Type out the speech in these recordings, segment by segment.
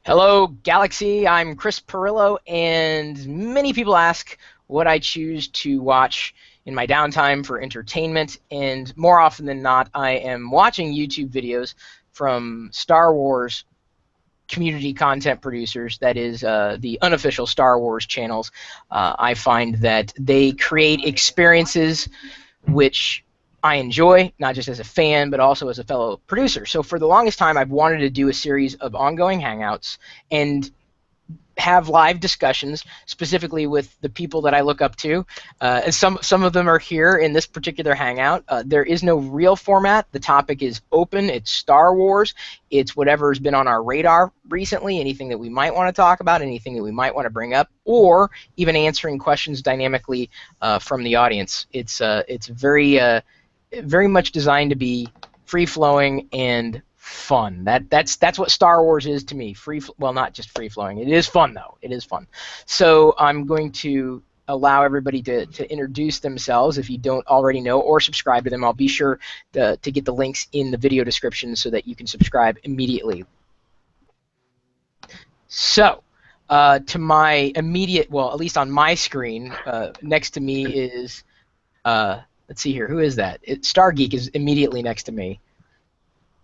Hello, Galaxy. I'm Chris Pirillo, and many people ask what I choose to watch in my downtime for entertainment, and more often than not, I am watching YouTube videos from Star Wars community content producers, that is, the unofficial Star Wars channels. I find that they create experiences which I enjoy, not just as a fan, but also as a fellow producer. So for the longest time, I've wanted to do a series of ongoing hangouts and have live discussions, specifically with the people that I look up to. And some of them are here in this particular hangout. There is no real format. The topic is open. It's Star Wars. It's whatever's been on our radar recently, anything that we might want to talk about, anything that we might want to bring up, or even answering questions dynamically from the audience. It's very much designed to be free-flowing and fun. That's what Star Wars is to me. Well, not just free-flowing. It is fun, though. It is fun. So I'm going to allow everybody to introduce themselves if you don't already know, or subscribe to them. I'll be sure to get the links in the video description so that you can subscribe immediately. So, to my immediate, well, at least on my screen, next to me is, let's see here, who is that? Stargeek is immediately next to me.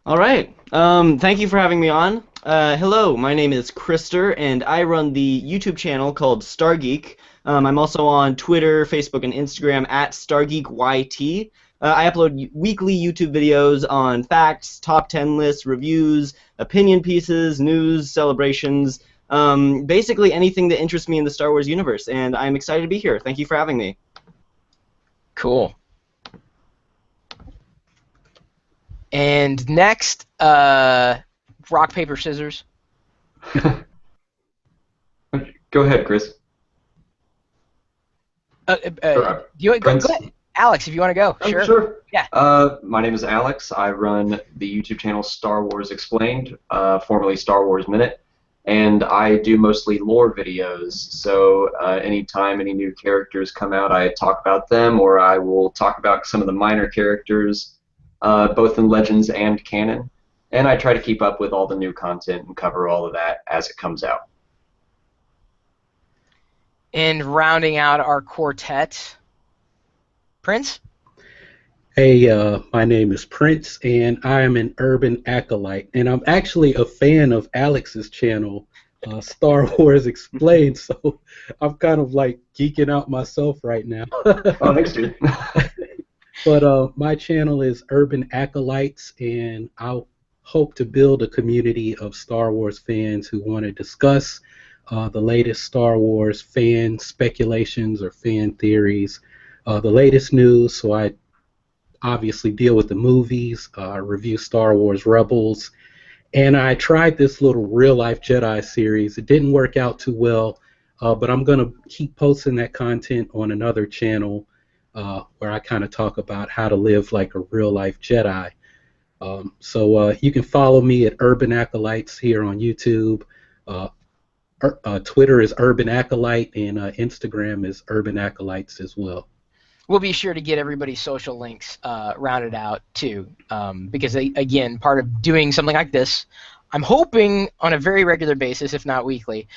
All right. Thank you for having me on. Hello, my name is Krister, and I run the YouTube channel called Stargeek. I'm also on Twitter, Facebook, and Instagram at StargeekYT. I upload weekly YouTube videos on facts, top 10 lists, reviews, opinion pieces, news, celebrations, basically anything that interests me in the Star Wars universe, and I'm excited to be here. Thank you for having me. Cool. And next, rock, paper, scissors. Go ahead, Chris. Go ahead. Alex, if you want to go. Sure. Sure. Yeah. My name is Alex. I run the YouTube channel Star Wars Explained, formerly Star Wars Minute, and I do mostly lore videos. So anytime any new characters come out, I talk about them, or I will talk about some of the minor characters, both in Legends and canon, and I try to keep up with all the new content and cover all of that as it comes out. And rounding out our quartet, Prince? Hey, my name is Prince, and I am an urban acolyte, and I'm actually a fan of Alex's channel, Star Wars Explained, so I'm kind of like geeking out myself right now. Oh, thanks, dude. But my channel is Urban Acolytes, and I hope to build a community of Star Wars fans who want to discuss the latest Star Wars fan speculations or fan theories, the latest news. So I obviously deal with the movies, review Star Wars Rebels, and I tried this little real-life Jedi series. It didn't work out too well, but I'm going to keep posting that content on another channel where I kind of talk about how to live like a real-life Jedi. So you can follow me at Urban Acolytes here on YouTube. Twitter is Urban Acolyte, and Instagram is Urban Acolytes as well. We'll be sure to get everybody's social links rounded out, too, because, again, part of doing something like this, I'm hoping on a very regular basis, if not weekly,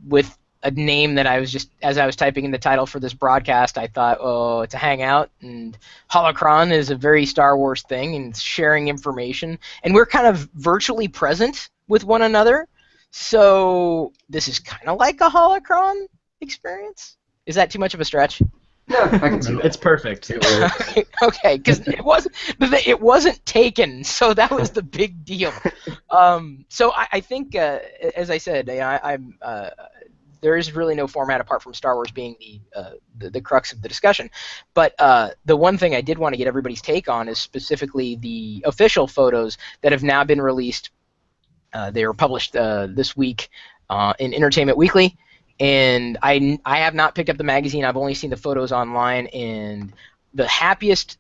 with a name that I was just, as I was typing in the title for this broadcast, I thought, oh, it's a hangout, and Holocron is a very Star Wars thing, and sharing information, and we're kind of virtually present with one another, so this is kind of like a Holocron experience. Is that too much of a stretch? Yeah, I can see that. It's perfect. Okay, because it wasn't taken, so that was the big deal. So I think, as I said, there is really no format apart from Star Wars being the crux of the discussion. But the one thing I did want to get everybody's take on is specifically the official photos that have now been released. They were published this week in Entertainment Weekly. And I have not picked up the magazine. I've only seen the photos online, and the happiest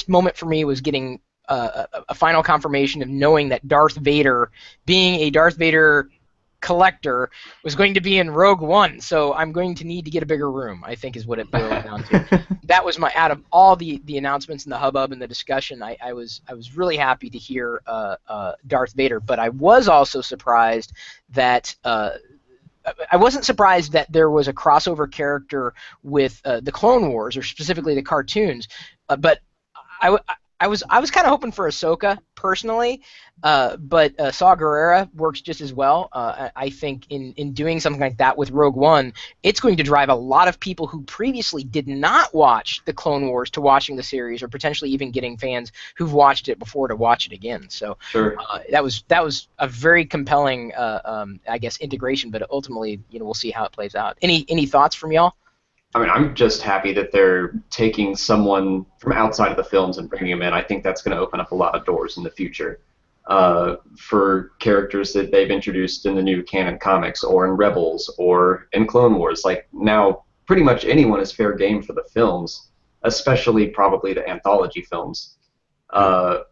moment for me was getting a final confirmation of knowing that Darth Vader, being a Darth Vader collector was going to be in Rogue One, so I'm going to need to get a bigger room, I think is what it boiled down to. That was my, out of all the announcements and the hubbub and the discussion, I was really happy to hear Darth Vader, but I was also surprised that I wasn't surprised that there was a crossover character with the Clone Wars, or specifically the cartoons, but I was kind of hoping for Ahsoka personally, but Saw Gerrera works just as well. I think in doing something like that with Rogue One, it's going to drive a lot of people who previously did not watch the Clone Wars to watching the series, or potentially even getting fans who've watched it before to watch it again. So Sure. that was a very compelling, I guess, integration. But ultimately, we'll see how it plays out. Any thoughts from y'all? I mean, I'm just happy that they're taking someone from outside of the films and bringing him in. I think that's going to open up a lot of doors in the future for characters that they've introduced in the new canon comics, or in Rebels, or in Clone Wars. Like, now, pretty much anyone is fair game for the films, especially probably the anthology films. But,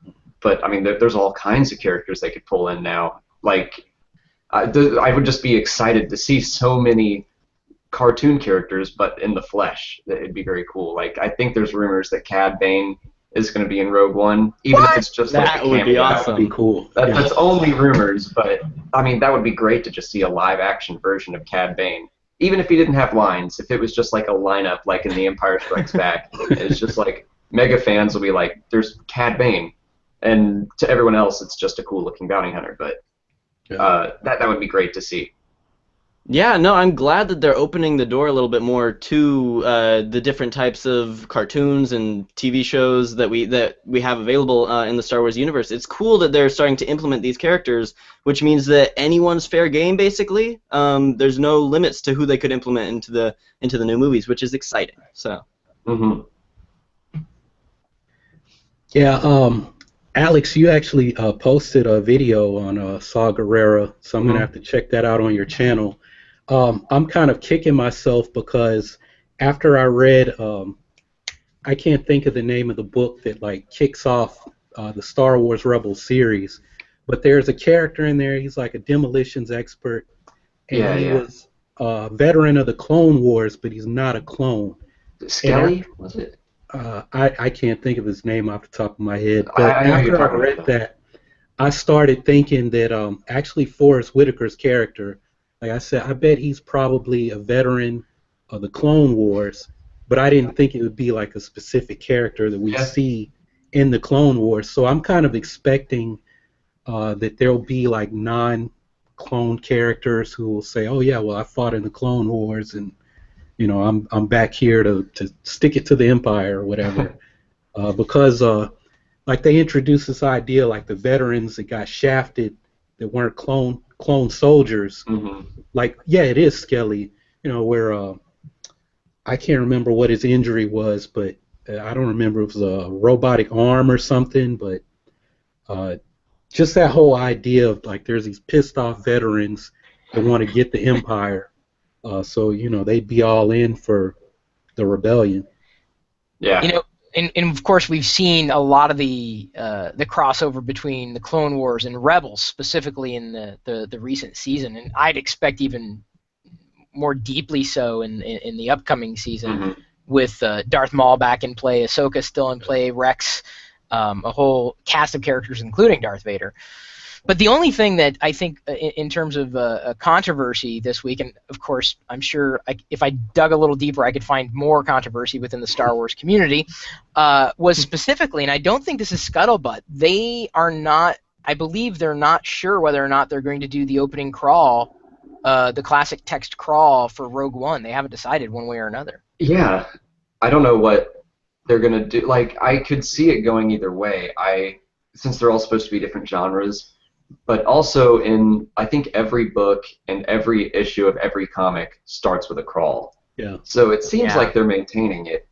I mean, there's all kinds of characters they could pull in now. Like, I would just be excited to see so many cartoon characters, but in the flesh. It'd be very cool. Like, I think there's rumors that Cad Bane is going to be in Rogue One, even if it's just like a cameo. That would be awesome. That would be cool. That's only rumors, but I mean, that would be great to just see a live-action version of Cad Bane. Even if he didn't have lines, if it was just like a lineup, like in The Empire Strikes Back, it's just like mega fans will be like, "There's Cad Bane," and to everyone else, it's just a cool-looking bounty hunter. But that would be great to see. Yeah, no, I'm glad that they're opening the door a little bit more to the different types of cartoons and TV shows that we have available in the Star Wars universe. It's cool that they're starting to implement these characters, which means that anyone's fair game, basically. There's no limits to who they could implement into the new movies, which is exciting. So. Mm-hmm. Yeah, Alex, you actually posted a video on Saw Gerrera, so I'm gonna have to check that out on your channel. I'm kind of kicking myself because after I read, I can't think of the name of the book that like kicks off the Star Wars Rebels series, but there's a character in there. He's like a demolitions expert, and he was a veteran of the Clone Wars, but he's not a clone. Skelly, was it? I can't think of his name off the top of my head, but after I read that, I started thinking that actually Forrest Whitaker's character, like I said, I bet he's probably a veteran of the Clone Wars, but I didn't think it would be like a specific character that we see in the Clone Wars. So I'm kind of expecting that there'll be like non-clone characters who will say, "Oh yeah, well I fought in the Clone Wars, and I'm back here to stick it to the Empire or whatever," because like they introduced this idea like the veterans that got shafted that weren't clone soldiers. Like, yeah, it is Skelly, where I can't remember what his injury was, but I don't remember if it was a robotic arm or something, but just that whole idea of like there's these pissed off veterans that want to get the Empire, so they'd be all in for the rebellion. Yeah. And of course we've seen a lot of the crossover between the Clone Wars and Rebels, specifically in the recent season, and I'd expect even more deeply so in the upcoming season, with Darth Maul back in play, Ahsoka still in play, Rex, a whole cast of characters including Darth Vader. But the only thing that I think in terms of controversy this week, and of course I'm sure if I dug a little deeper I could find more controversy within the Star Wars community, was specifically, and I don't think this is scuttlebutt, I believe they're not sure whether or not they're going to do the opening crawl, the classic text crawl for Rogue One. They haven't decided one way or another. Yeah, I don't know what they're going to do. Like, I could see it going either way. Since they're all supposed to be different genres, but also I think every book and every issue of every comic starts with a crawl. Yeah. So it seems like they're maintaining it.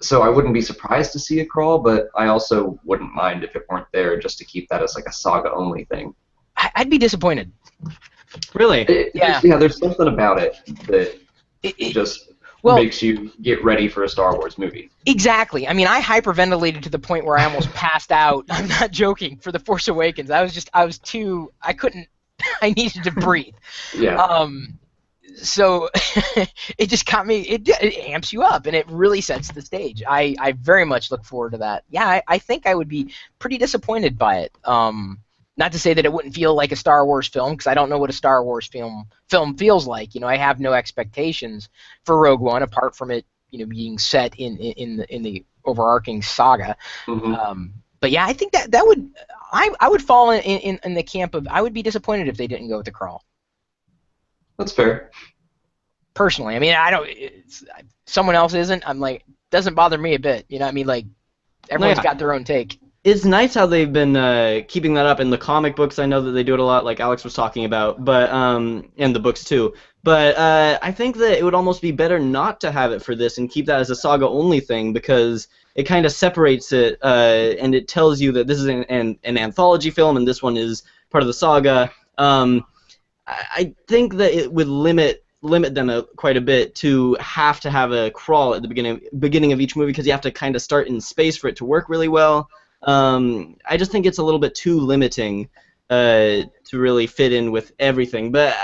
So I wouldn't be surprised to see a crawl, but I also wouldn't mind if it weren't there, just to keep that as like a saga-only thing. I'd be disappointed. Really? There's something about it that just makes you get ready for a Star Wars movie. Exactly. I mean, I hyperventilated to the point where I almost passed out. I'm not joking. For The Force Awakens, I couldn't I needed to breathe. Yeah. So it just got me. It amps you up, and it really sets the stage. I very much look forward to that. Yeah, I think I would be pretty disappointed by it. Not to say that it wouldn't feel like a Star Wars film, because I don't know what a Star Wars film feels like. You know, I have no expectations for Rogue One apart from it, you know, being set in the overarching saga. Hmm. But yeah, I think that would I would fall in the camp of I would be disappointed if they didn't go with the crawl. That's fair. Personally, I mean, I don't. Someone else isn't. I'm like, doesn't bother me a bit. You know what I mean? Like, No, everyone's yeah. got their own take. It's nice how they've been keeping that up in the comic books. I know that they do it a lot, like Alex was talking about, but and the books too. But I think that it would almost be better not to have it for this and keep that as a saga-only thing, because it kind of separates it and it tells you that this is an anthology film and this one is part of the saga. I think that it would limit them quite a bit to have a crawl at the beginning of each movie, because you have to kind of start in space for it to work really well. I just think it's a little bit too limiting to really fit in with everything. But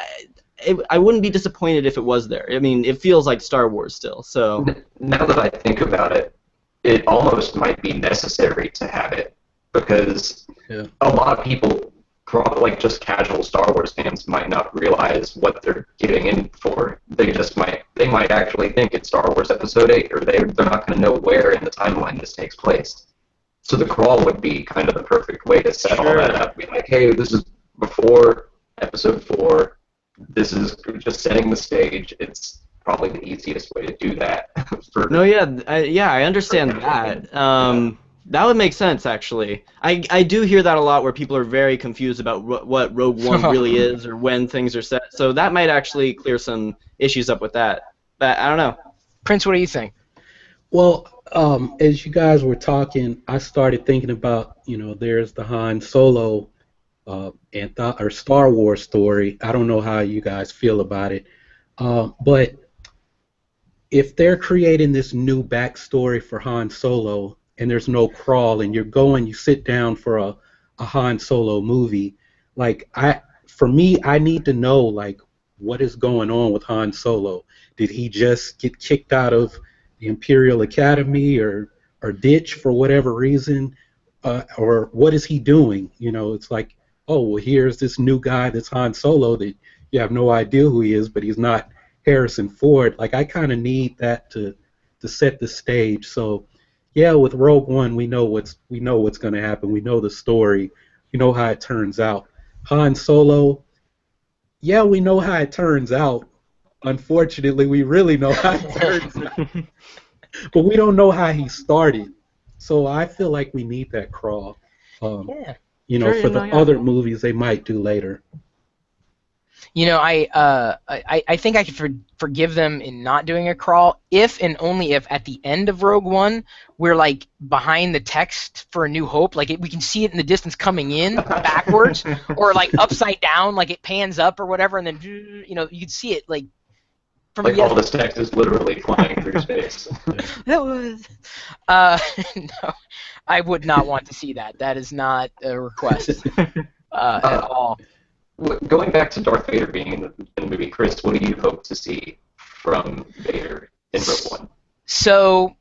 I wouldn't be disappointed if it was there. I mean, it feels like Star Wars still. So Now that I think about it, it almost might be necessary to have it, because a lot of people, like just casual Star Wars fans, might not realize what they're getting in for. They might actually think it's Star Wars Episode 8, or they're not going to know where in the timeline this takes place. So the crawl would be kind of the perfect way to set all that up. Be like, hey, this is before Episode 4. This is just setting the stage. It's probably the easiest way to do that. I understand that. That would make sense, actually. I do hear that a lot, where people are very confused about what Rogue One really is, or when things are set. So that might actually clear some issues up with that. But I don't know. Prince, what do you think? Well, as you guys were talking, I started thinking about, there's the Han Solo or Star Wars story. I don't know how you guys feel about it, but if they're creating this new backstory for Han Solo and there's no crawl, and you sit down for a Han Solo movie, for me, I need to know, like, what is going on with Han Solo. Did he just get kicked out of the Imperial Academy or ditch for whatever reason, or what is he doing? It's like, oh, well, here's this new guy that's Han Solo that you have no idea who he is, but he's not Harrison Ford. Like, I kind of need that to set the stage. So, yeah, with Rogue One, we know what's going to happen. We know the story. We know how it turns out. Han Solo, yeah, we know how it turns out. Unfortunately, we really know how it turns out. But we don't know how he started. So I feel like we need that crawl. For the other movies they might do later. I think I could forgive them in not doing a crawl if and only if at the end of Rogue One we're like behind the text for A New Hope, like we can see it in the distance coming in backwards, or like upside down, like it pans up or whatever, and then you can see it like from like all this text is literally flying through space. That was no, I would not want to see that. That is not a request at all. Going back to Darth Vader being in the movie, Chris, what do you hope to see from Vader in Rogue One? So,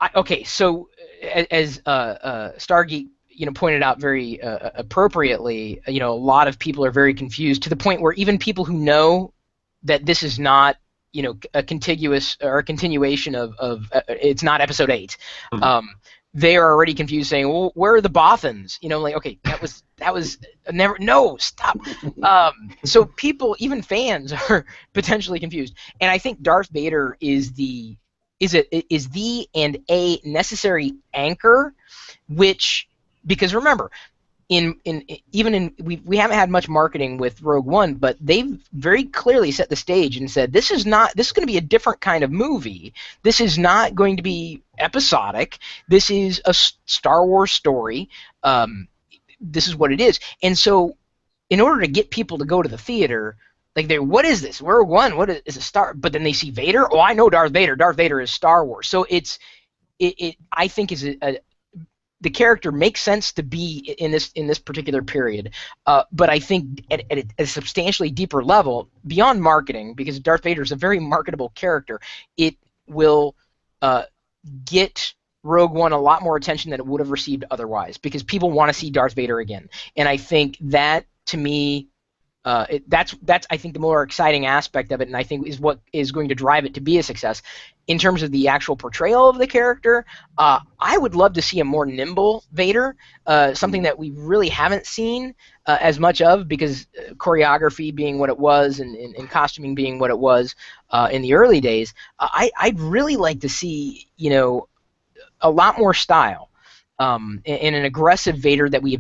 as Stargeek pointed out very appropriately, a lot of people are very confused, to the point where even people who know that this is not a contiguous or a continuation of it's not Episode 8. Mm-hmm. They are already confused, saying, "Well, where are the Bothans?" Like, okay, that was never. No, stop. So people, even fans, are potentially confused, and I think Darth Vader is the and a necessary anchor, because remember, we haven't had much marketing with Rogue One, but they've very clearly set the stage and said this is going to be a different kind of movie. This is not going to be episodic. This is a Star Wars story. This is what it is. And so, in order to get people to go to the theater, like, what is this? Rogue One? What is a Star? But then they see Vader. Oh, I know Darth Vader. Darth Vader is Star Wars. So I think is the character makes sense to be in this particular period, but I think at a substantially deeper level, beyond marketing, because Darth Vader is a very marketable character, it will get Rogue One a lot more attention than it would have received otherwise, because people want to see Darth Vader again, and I think that, to me, that's I think the more exciting aspect of it, and I think is what is going to drive it to be a success. In terms of the actual portrayal of the character, I would love to see a more nimble Vader, something that we really haven't seen as much of, because choreography being what it was, and costuming being what it was in the early days. I'd really like to see, a lot more style, and an aggressive Vader that we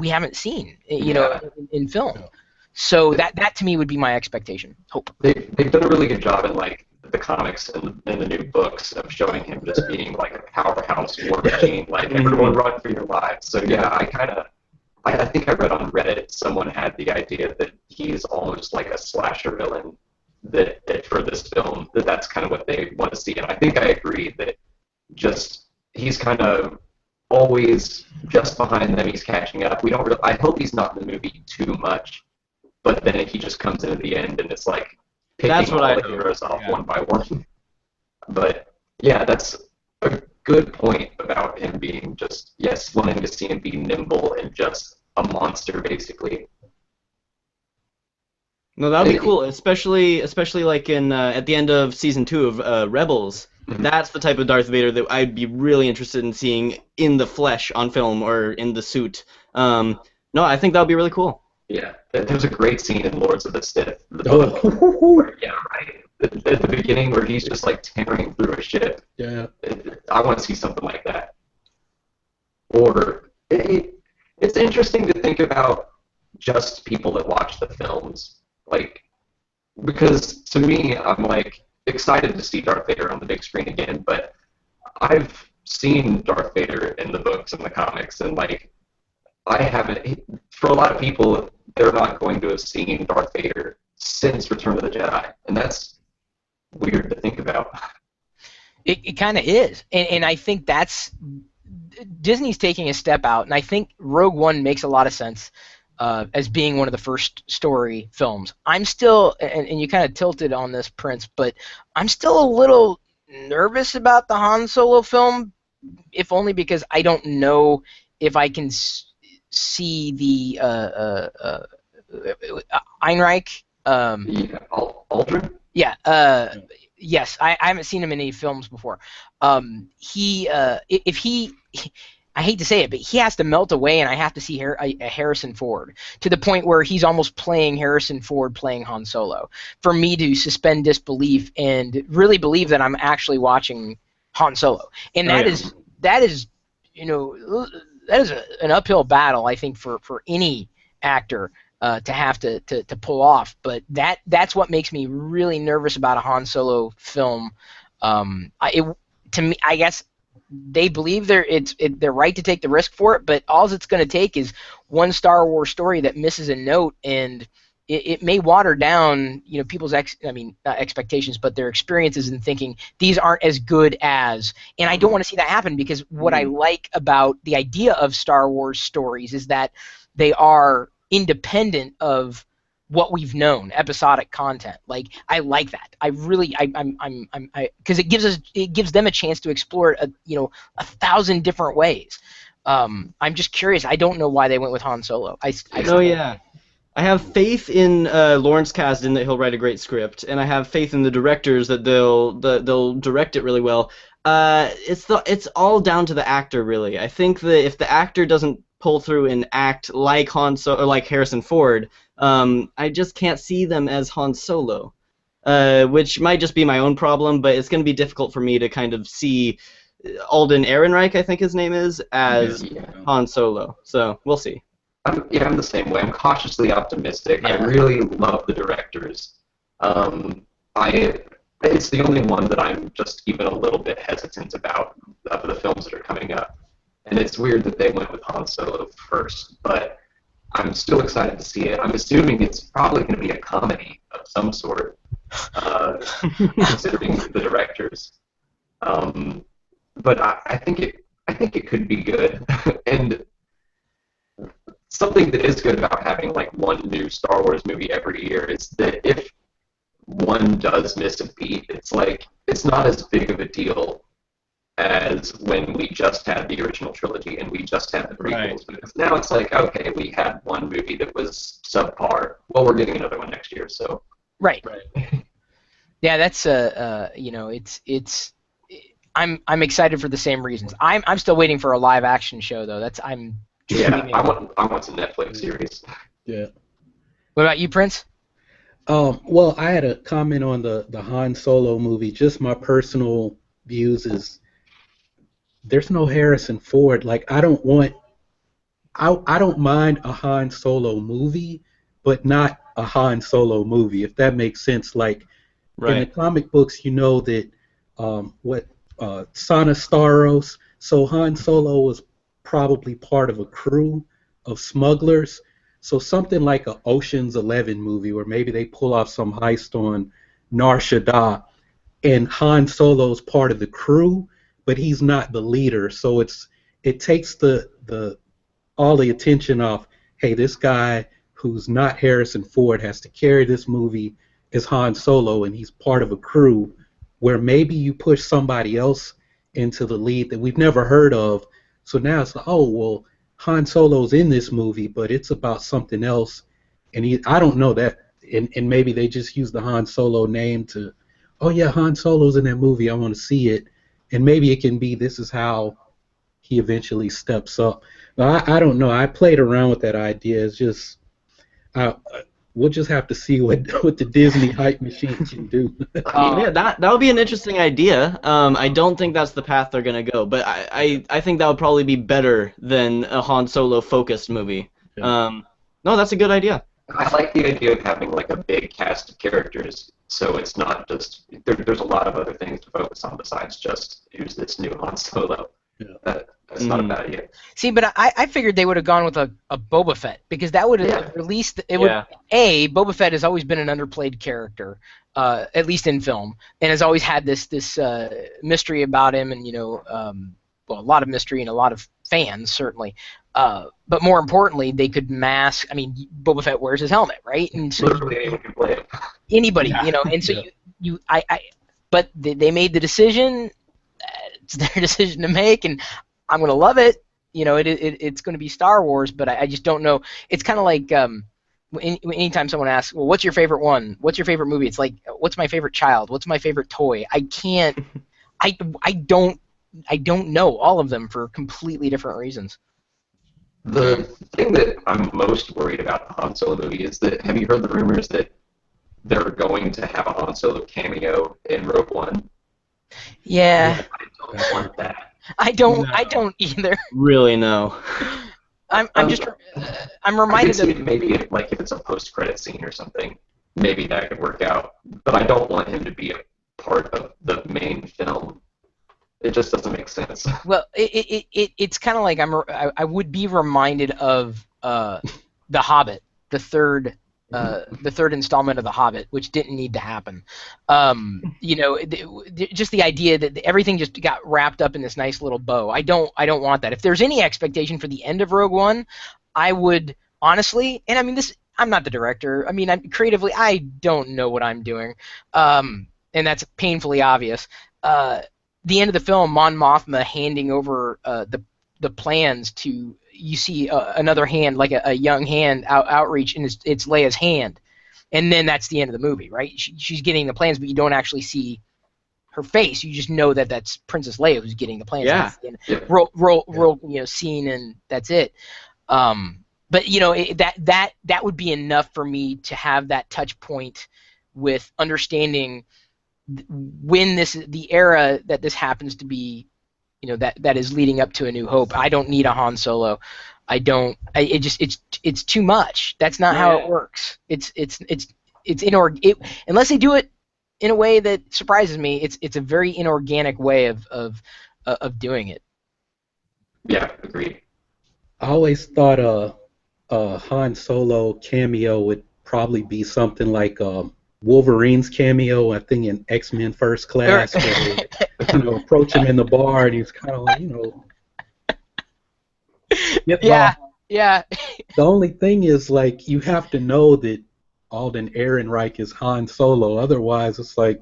haven't seen, in film. Yeah. So that to me would be my expectation. Hope. They've done a really good job in like the comics and the new books of showing him just being like a powerhouse war machine, like everyone run for your lives. So yeah, I think I read on Reddit someone had the idea that he's almost like a slasher villain that for this film, that's kind of what they want to see, and I think I agree that just he's kind of always just behind them. He's catching up. We don't. I hope he's not in the movie too much, but then he just comes in at the end and it's like picking all the heroes off one by one. But yeah, that's a good point about him being just wanting to see him be nimble and just a monster basically. No, that would be cool, especially like in at the end of season 2 of Rebels. Mm-hmm. That's the type of Darth Vader that I'd be really interested in seeing in the flesh on film or in the suit. No, I think that would be really cool. Yeah, there's a great scene in Lords of the Sith. Yeah, right. At the beginning where he's just like tearing through a ship. Yeah. I want to see something like that. Or it's interesting to think about just people that watch the films. Like, because to me, I'm like excited to see Darth Vader on the big screen again, but I've seen Darth Vader in the books and the comics, and like I haven't. For a lot of people, they're not going to have seen Darth Vader since Return of the Jedi, and that's weird to think about. It kind of is, and I think that's Disney's taking a step out, and I think Rogue One makes a lot of sense. As being one of the first story films. I'm still, and you kind of tilted on this, Prince, but I'm still a little nervous about the Han Solo film, if only because I don't know if I can see the Einreich. Aldrin? Yeah. Yes, I haven't seen him in any films before. If he I hate to say it, but he has to melt away, and I have to see a Harrison Ford, to the point where he's almost playing Harrison Ford playing Han Solo, for me to suspend disbelief and really believe that I'm actually watching Han Solo. And that is an uphill battle, I think, for any actor to have to pull off. But that's what makes me really nervous about a Han Solo film. To me, I guess they believe they're right to take the risk for it, but all it's going to take is one Star Wars story that misses a note, and it may water down people's expectations, but their experiences in thinking these aren't as good as. And I don't want to see that happen, because what I like about the idea of Star Wars stories is that they are independent of what we've known, episodic content. Like, I like that. I really, because it gives them a chance to explore it, 1,000 different ways. I'm just curious. I don't know why they went with Han Solo. I have faith in Lawrence Kasdan that he'll write a great script, and I have faith in the directors that they'll direct it really well. It's all down to the actor, really. I think that if the actor doesn't pull through and act like Han Solo or like Harrison Ford, I just can't see them as Han Solo, which might just be my own problem, but it's going to be difficult for me to kind of see Alden Ehrenreich, I think his name is, as Han Solo. So we'll see. I'm the same way. I'm cautiously optimistic. Yeah. I really love the directors. It's the only one that I'm just even a little bit hesitant about of the films that are coming up. And it's weird that they went with Han Solo first, but I'm still excited to see it. I'm assuming it's probably going to be a comedy of some sort, considering the directors. But I think I think it could be good. And something that is good about having like one new Star Wars movie every year is that if one does miss a beat, it's like it's not as big of a deal as when we just had the original trilogy and we just had the prequels. Right. Because now it's like, okay, we had one movie that was subpar. Well, we're getting another one next year, so. Right. Yeah, that's you know, it's. I'm excited for the same reasons. I'm still waiting for a live action show though. Yeah, I want some Netflix series. Yeah. What about you, Prince? Well, I had a comment on the Han Solo movie. Just my personal views is there's no Harrison Ford. Like I don't mind a Han Solo movie, but not a Han Solo movie, if that makes sense. Like in the comic books, you know that Sana Staros. So Han Solo was probably part of a crew of smugglers. So something like a Ocean's 11 movie where maybe they pull off some heist on Nar Shaddaa and Han Solo's part of the crew, but he's not the leader. So it takes all the attention off, hey, this guy who's not Harrison Ford has to carry this movie as Han Solo and he's part of a crew, where maybe you push somebody else into the lead that we've never heard of. So now it's like, oh, well, Han Solo's in this movie, but it's about something else. And I don't know that. And maybe they just use the Han Solo name to, oh, yeah, Han Solo's in that movie. I want to see it. And maybe it can be this is how he eventually steps up. But I don't know. I played around with that idea. It's just, we'll just have to see what the Disney hype machine can do. Yeah, that would be an interesting idea. I don't think that's the path they're gonna go, but I think that would probably be better than a Han Solo focused movie. Yeah. No, that's a good idea. I like the idea of having like a big cast of characters, so it's not just there's a lot of other things to focus on besides just who's this new Han Solo. Yeah. That's not a bad idea. See, but I figured they would have gone with a Boba Fett because that would have released it. Would Boba Fett has always been an underplayed character, at least in film, and has always had this mystery about him, and well, a lot of mystery and a lot of fans certainly. But more importantly, they could mask. I mean, Boba Fett wears his helmet, right? And so Literally anyone can play it. Anybody, and so but they made the decision. It's their decision to make, and I'm gonna love it. It's gonna be Star Wars, but I just don't know. It's kind of like anytime someone asks, well, what's your favorite one? What's your favorite movie? It's like, what's my favorite child? What's my favorite toy? I can't. I don't know all of them for completely different reasons. The thing that I'm most worried about the Han Solo movie is that, have you heard the rumors that they're going to have a Han Solo cameo in Rogue One? Yeah. I don't want that. I don't either. Really, no. I'm reminded of maybe if it's a post-credit scene or something, maybe that could work out. But I don't want him to be a part of the main film. It just doesn't make sense. Well, it's kind of like I would be reminded of The Hobbit, the third installment of The Hobbit, which didn't need to happen. Just the idea that everything just got wrapped up in this nice little bow. I don't want that. If there's any expectation for the end of Rogue One, I would honestly, and I mean this, I'm not the director. I mean, creatively, I don't know what I'm doing, and that's painfully obvious. The end of the film, Mon Mothma handing over the plans to. You see another hand, like a young hand, outreach, and it's Leia's hand, and then that's the end of the movie, right? She's getting the plans, but you don't actually see her face. You just know that that's Princess Leia who's getting the plans. Yeah. Roll, scene, and that's it. But that would be enough for me to have that touch point with understanding when the era that this happens to be. That is leading up to A New Hope. I don't need a Han Solo. It's too much. That's not how it works. It's unless they do it in a way that surprises me. It's a very inorganic way of doing it. Yeah, agreed. I always thought a Han Solo cameo would probably be something like Wolverine's cameo, I think in X-Men First Class, where they, approach him in the bar and he's kind of like, Yeah, yeah. The only thing is, like, you have to know that Alden Ehrenreich is Han Solo. Otherwise, it's like,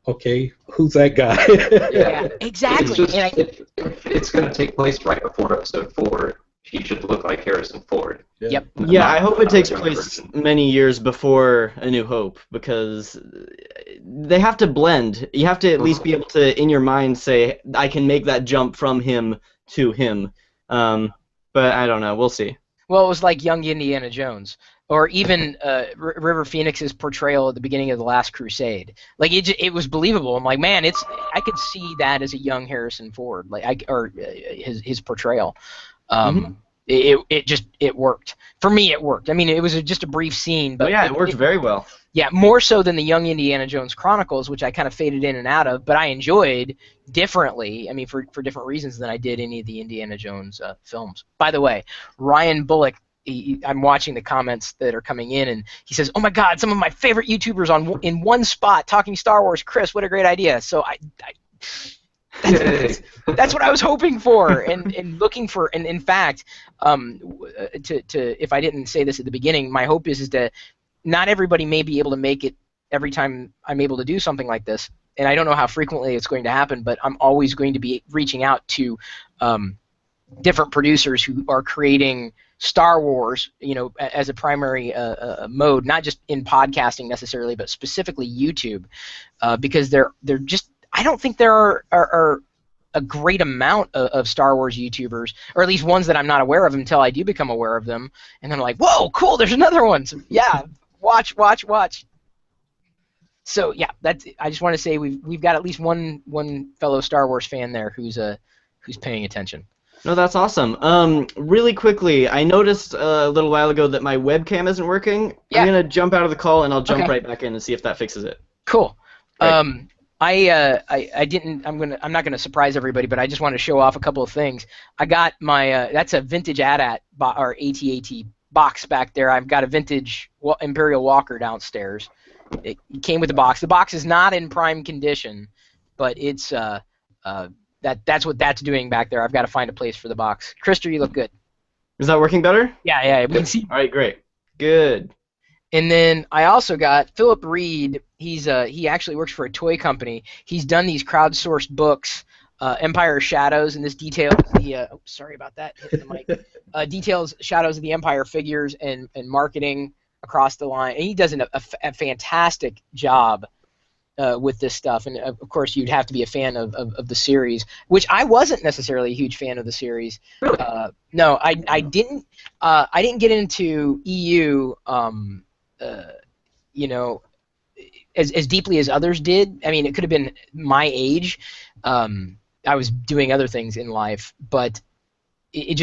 okay, who's that guy? Yeah, It's exactly. just And if it's going to take place right before Episode 4, he should look like Harrison Ford. Yep. Yeah, I hope it Not the takes younger place version. many years before A New Hope, because they have to blend. You have to at least be able to, in your mind, say, I can make that jump from him to him. But I don't know. We'll see. Well, it was like young Indiana Jones, or even River Phoenix's portrayal at the beginning of The Last Crusade. Like it was believable. I'm like, man, I could see that as a young Harrison Ford, his portrayal. It worked for me. It worked. I mean, it was just a brief scene, Oh but yeah, it worked very well. yeah, more so than the Young Indiana Jones Chronicles, which I kind of faded in and out of, but I enjoyed differently. I mean, for different reasons than I did any of the Indiana Jones films. By the way, Ryan Bullock, I'm watching the comments that are coming in, and he says, "Oh my God, some of my favorite YouTubers in one spot talking Star Wars. Chris, what a great idea!" So that's what I was hoping for, and looking for. And in fact, if I didn't say this at the beginning, my hope is that not everybody may be able to make it every time I'm able to do something like this, and I don't know how frequently it's going to happen, but I'm always going to be reaching out to different producers who are creating Star Wars, as a primary mode, not just in podcasting necessarily, but specifically YouTube, because they're just, I don't think there are a great amount of Star Wars YouTubers, or at least ones that I'm not aware of until I do become aware of them, and then I'm like, whoa, cool, there's another one. So, yeah, watch. So yeah, I just want to say we've got at least one fellow Star Wars fan there who's paying attention. No, that's awesome. Really quickly, I noticed a little while ago that my webcam isn't working. Yeah. I'm gonna jump out of the call and I'll jump Okay. right back in and see if that fixes it. Cool. Right. I didn't. I'm not gonna surprise everybody, but I just want to show off a couple of things. I got my that's a vintage AT-AT or AT-AT box back there. I've got a vintage Imperial Walker downstairs. It came with the box. The box is not in prime condition, but it's that's what that's doing back there. I've got to find a place for the box. Krister, you look good. Is that working better? Yeah, we can see. All right, great. Good. And then I also got Philip Reed. He actually works for a toy company. He's done these crowdsourced books, Empire of Shadows, and this details the. Sorry about that. Hitting the mic. Details Shadows of the Empire figures and marketing across the line. And he does a fantastic job with this stuff. And of course, you'd have to be a fan of the series, which I wasn't necessarily a huge fan of the series. Really? No, I didn't. I didn't get into EU. As deeply as others did. I mean, it could have been my age. I was doing other things in life, but it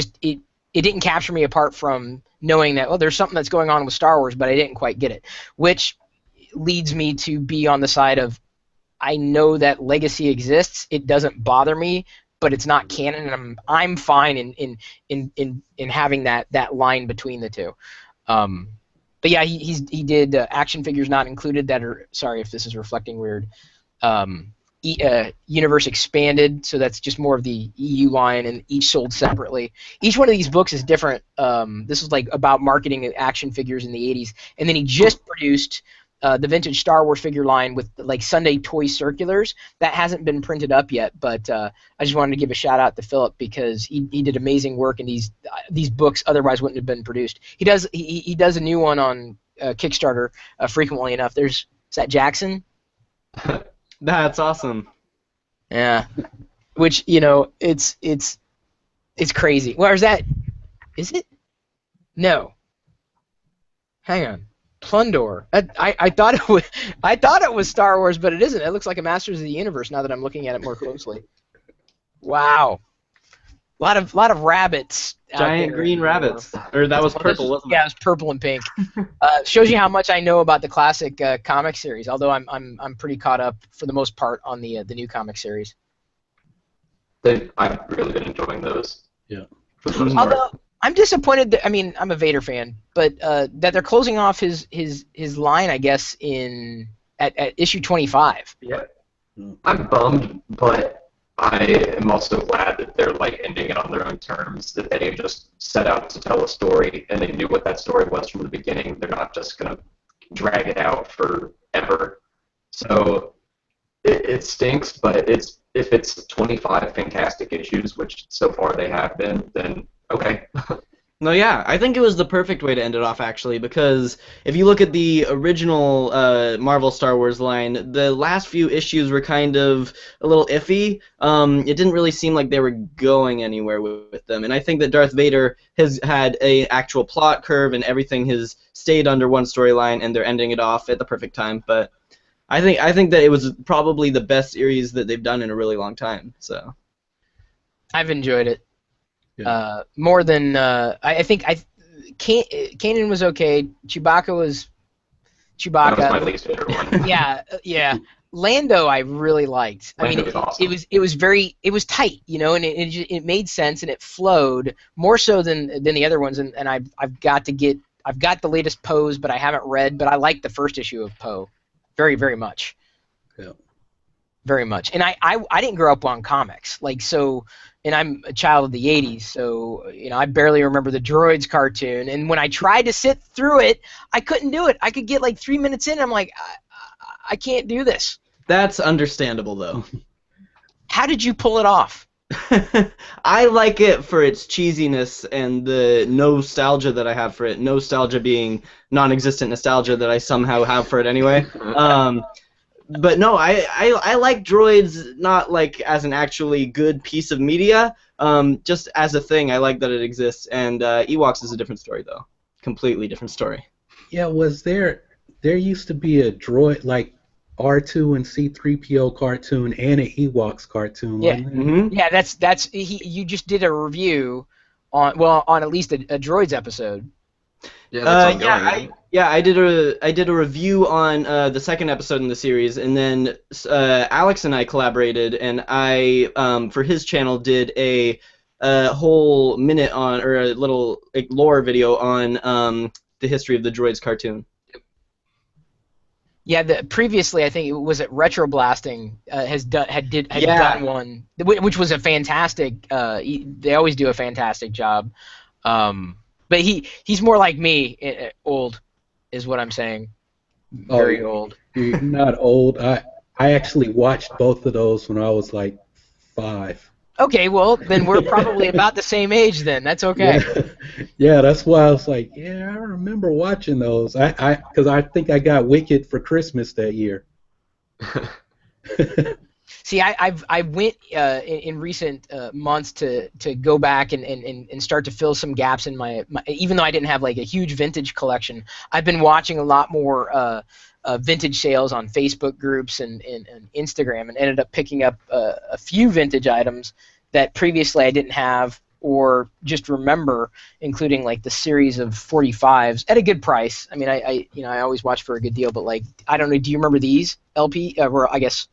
didn't capture me apart from knowing that, there's something that's going on with Star Wars, but I didn't quite get it, which leads me to be on the side of, I know that legacy exists. It doesn't bother me, but it's not canon, and I'm fine in having that line between the two. But yeah, he did action figures not included that are, sorry if this is reflecting weird, Universe Expanded, so that's just more of the EU line, and each sold separately. Each one of these books is different. This is like about marketing action figures in the 80s, and then he just produced the vintage Star Wars figure line with like Sunday toy circulars that hasn't been printed up yet, but I just wanted to give a shout out to Philip because he did amazing work, and these books otherwise wouldn't have been produced. He does a new one on Kickstarter frequently enough. Is that Jackson? That's awesome. Yeah, which it's crazy. Where is that? Is it? No. Hang on. Plundor. I thought it was Star Wars, but it isn't. It looks like a Masters of the Universe now that I'm looking at it more closely. Wow. A lot of rabbits. Giant green rabbits. Or that was purple, wasn't it? Yeah, it was purple and pink. Shows you how much I know about the classic comic series. Although I'm pretty caught up for the most part on the new comic series. I've really been enjoying those. Yeah. For the most part. Although I'm disappointed that, I mean, I'm a Vader fan, but that they're closing off his line, I guess, at issue 25. Yeah. I'm bummed, but I am also glad that they're like ending it on their own terms, that they just set out to tell a story and they knew what that story was from the beginning. They're not just going to drag it out forever. So it stinks, but if it's 25 fantastic issues, which so far they have been, then okay. No, yeah, I think it was the perfect way to end it off, actually, because if you look at the original Marvel Star Wars line, the last few issues were kind of a little iffy. It didn't really seem like they were going anywhere with them, and I think that Darth Vader has had a actual plot curve, and everything has stayed under one storyline, and they're ending it off at the perfect time. But I think that it was probably the best series that they've done in a really long time. So I've enjoyed it. Yeah. More than I think Kanan was okay. Chewbacca was Chewbacca. That was my least favorite one. Yeah. Lando I really liked. I mean, Lando was awesome. it was tight, you know, and it made sense and it flowed more so than the other ones. And I've got the latest Poe's, but I haven't read. But I like the first issue of Poe, very very much. Yeah. Very much. And I didn't grow up on comics, like so. And I'm a child of the 80s, so you know I barely remember the Droids cartoon. And when I tried to sit through it, I couldn't do it. I could get like 3 minutes in, and I'm like, I can't do this. that's understandable, though. How did you pull it off? I like it for its cheesiness and the nostalgia that I have for it. Nostalgia being non-existent nostalgia that I somehow have for it anyway. But no, I like Droids not like as an actually good piece of media, just as a thing. I like that it exists, and Ewoks is a different story, though. Completely different story. Yeah, there used to be a droid like R2 and C3PO cartoon and an Ewoks cartoon, Yeah. wasn't there? Mm-hmm. Yeah, you just did a review on at least a Droids episode. Yeah, that's ongoing. I did a review on the second episode in the series, and then Alex and I collaborated, and I for his channel did a whole minute on or a little like, lore video on the history of the Droids cartoon. Yeah, previously I think it was at Retro Blasting had Yeah. done one, which was a fantastic. They always do a fantastic job. But he's more like me, old, is what I'm saying. Very old. You're not old. I actually watched both of those when I was like 5. Okay, well then we're probably about the same age then. That's okay. Yeah, that's why I was like, yeah, I remember watching those. Because I think I got Wicked for Christmas that year. See, I went in recent months to go back and start to fill some gaps in my even though I didn't have like a huge vintage collection. I've been watching a lot more vintage sales on Facebook groups and Instagram, and ended up picking up a few vintage items that previously I didn't have or just remember, including like the series of 45s at a good price. I mean, I always watch for a good deal, but like I don't know. Do you remember these LP? Or I guess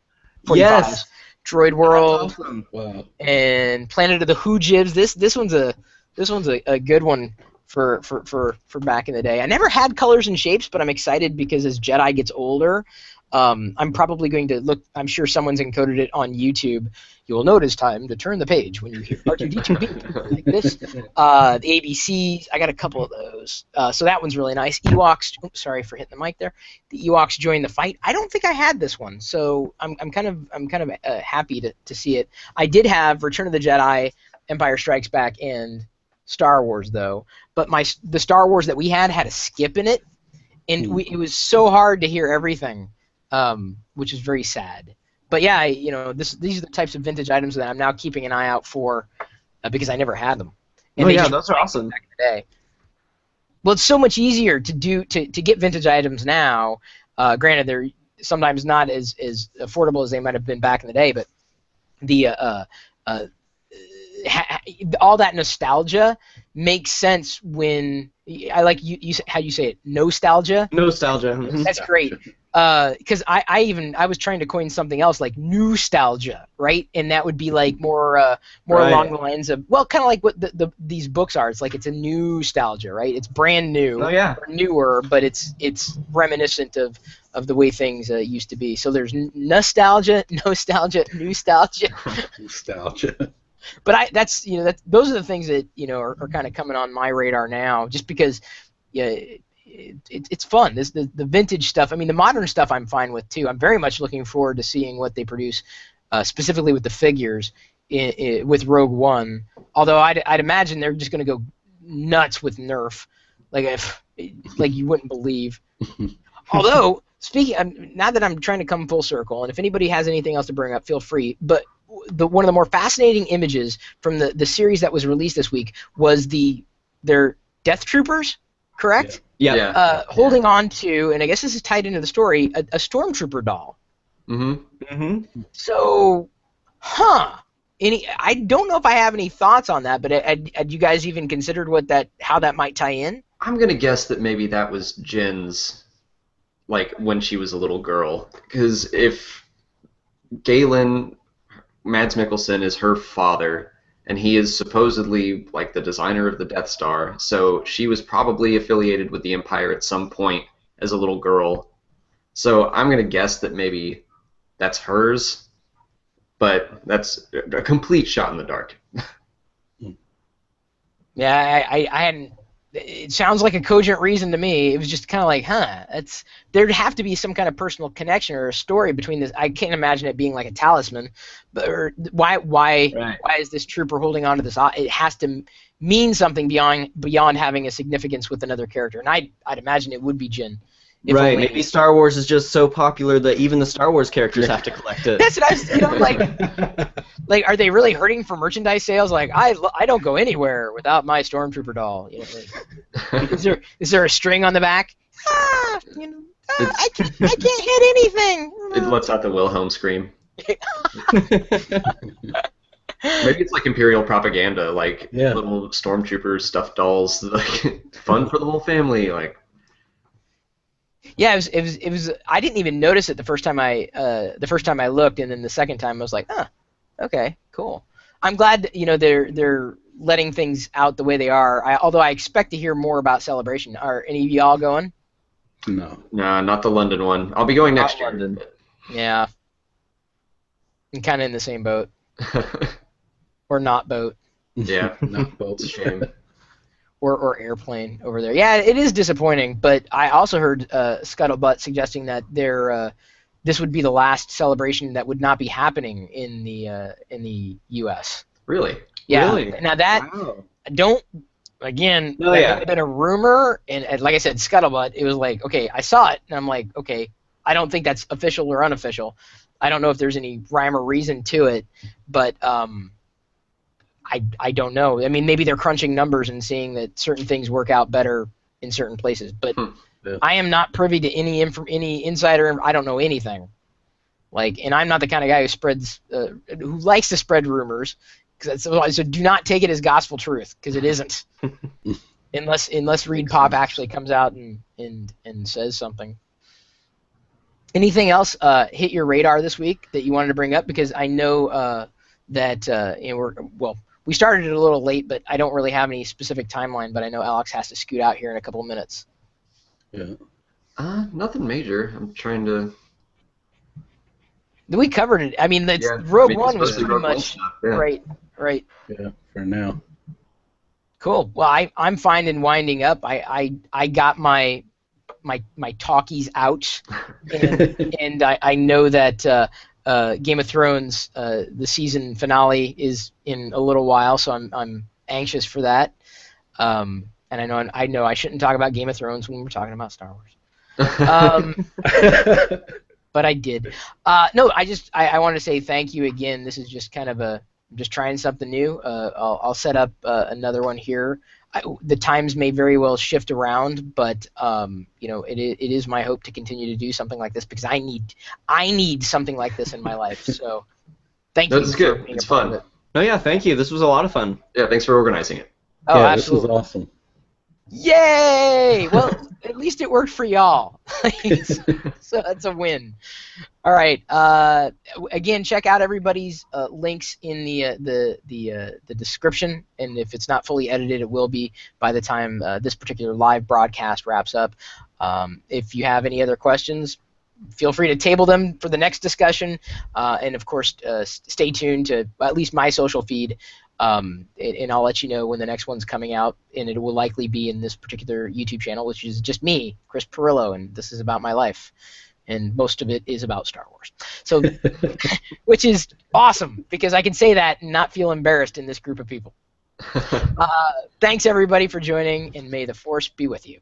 45s. Yes. Droid World. That's awesome. Wow. And Planet of the Hoojibs. This one's a good one for back in the day. I never had colors and shapes, but I'm excited because as Jedi gets older, I'm probably going to look. I'm sure someone's encoded it on YouTube. You will notice time to turn the page when you hear R2D2 beep like this. The ABCs. I got a couple of those. So that one's really nice. Ewoks. Oops, sorry for hitting the mic there. The Ewoks join the fight. I don't think I had this one, so I'm kind of happy to see it. I did have Return of the Jedi, Empire Strikes Back, and Star Wars though. But the Star Wars that we had a skip in it, and it was so hard to hear everything, which is very sad. But yeah, these are the types of vintage items that I'm now keeping an eye out for because I never had them. And Those are awesome. Back in the day. Well, it's so much easier to get vintage items now. Granted, they're sometimes not as affordable as they might have been back in the day, but all that nostalgia makes sense when I like you how you say it, nostalgia. Nostalgia. That's great. Because I was trying to coin something else like nostalgia, right? And that would be like more Right. along the lines of, well, kind of like what these books are. It's like it's a new nostalgia, right? It's brand new, Oh yeah. or newer, but it's reminiscent of the way things used to be. So there's nostalgia, nostalgia. Nostalgia. But those are the things that are kind of coming on my radar now, just because it's fun. The vintage stuff. I mean, the modern stuff I'm fine with too. I'm very much looking forward to seeing what they produce, specifically with the figures with Rogue One. Although I'd imagine they're just going to go nuts with Nerf, like you wouldn't believe. Although now that I'm trying to come full circle, and if anybody has anything else to bring up, feel free. But one of the more fascinating images from the series that was released this week was their Death Troopers, correct? Yeah. Holding on to, and I guess this is tied into the story, a Stormtrooper doll. So, I don't know if I have any thoughts on that, but had you guys even considered how that might tie in? I'm gonna guess that maybe that was Jin's, like when she was a little girl, because if Galen Mads Mikkelsen is her father, and he is supposedly like the designer of the Death Star, so she was probably affiliated with the Empire at some point as a little girl. So I'm going to guess that maybe that's hers, but that's a complete shot in the dark. Yeah, I hadn't. It sounds like a cogent reason to me. It was just kind of like, there'd have to be some kind of personal connection or a story between this. I can't imagine it being like a talisman, but why is this trooper holding on to this? It has to mean something beyond having a significance with another character, and I'd imagine it would be Jin. Right, maybe Star Wars is just so popular that even the Star Wars characters have to collect it. That's what I was, like, are they really hurting for merchandise sales? Like, I don't go anywhere without my Stormtrooper doll. Is there a string on the back? I can't hit anything. It lets out the Wilhelm scream. Maybe it's like Imperial propaganda, like little Stormtrooper stuffed dolls, like fun for the whole family, like. Yeah, it was. I didn't even notice it the first time I looked, and then the second time I was like, okay, cool. I'm glad that, they're letting things out the way they are. Although I expect to hear more about Celebration. Are any of y'all going? No, not the London one. I'll be going next year. London. Yeah, I'm kind of in the same boat, or not boat. Yeah, Not boat. It's a shame. Or airplane over there. Yeah, it is disappointing, but I also heard Scuttlebutt suggesting that this would be the last Celebration that would not be happening in the U.S. Really? Yeah. Really? Now that that would have been a rumor, and like I said, Scuttlebutt. It was like, okay, I saw it, and I'm like, okay, I don't think that's official or unofficial. I don't know if there's any rhyme or reason to it, but I don't know. I mean, maybe they're crunching numbers and seeing that certain things work out better in certain places. But I am not privy to any insider. I don't know anything. And I'm not the kind of guy who likes to spread rumors. So do not take it as gospel truth, because it isn't. unless Reed Pop actually comes out and says something. Anything else hit your radar this week that you wanted to bring up? Because I know that we started it a little late, but I don't really have any specific timeline. But I know Alex has to scoot out here in a couple of minutes. Yeah. Nothing major. I'm trying to. We covered it. I mean, Rogue One was pretty much right. Yeah, for now. Cool. Well, I'm fine in winding up. I got my talkies out, and I know that Game of Thrones the season finale is in a little while, so I'm anxious for that. And I know I shouldn't talk about Game of Thrones when we're talking about Star Wars. But I did. No, I want to say thank you again. This is just kind of I'm just trying something new. I'll set up another one here. The times may very well shift around, but it is my hope to continue to do something like this, because I need something like this in my life. So thank you. That's good. It's fun. No, yeah, thank you. This was a lot of fun. Yeah, thanks for organizing it. Oh, Yeah, absolutely. this was awesome. Yay! Well, at least it worked for y'all. So that's a win. All right. Again, check out everybody's links in the description, and if it's not fully edited, it will be by the time this particular live broadcast wraps up. If you have any other questions, feel free to table them for the next discussion, and of course, stay tuned to at least my social feed. And I'll let you know when the next one's coming out, and it will likely be in this particular YouTube channel, which is just me, Chris Pirillo, and this is about my life, and most of it is about Star Wars. So, which is awesome because I can say that and not feel embarrassed in this group of people. Thanks everybody for joining, and may the Force be with you.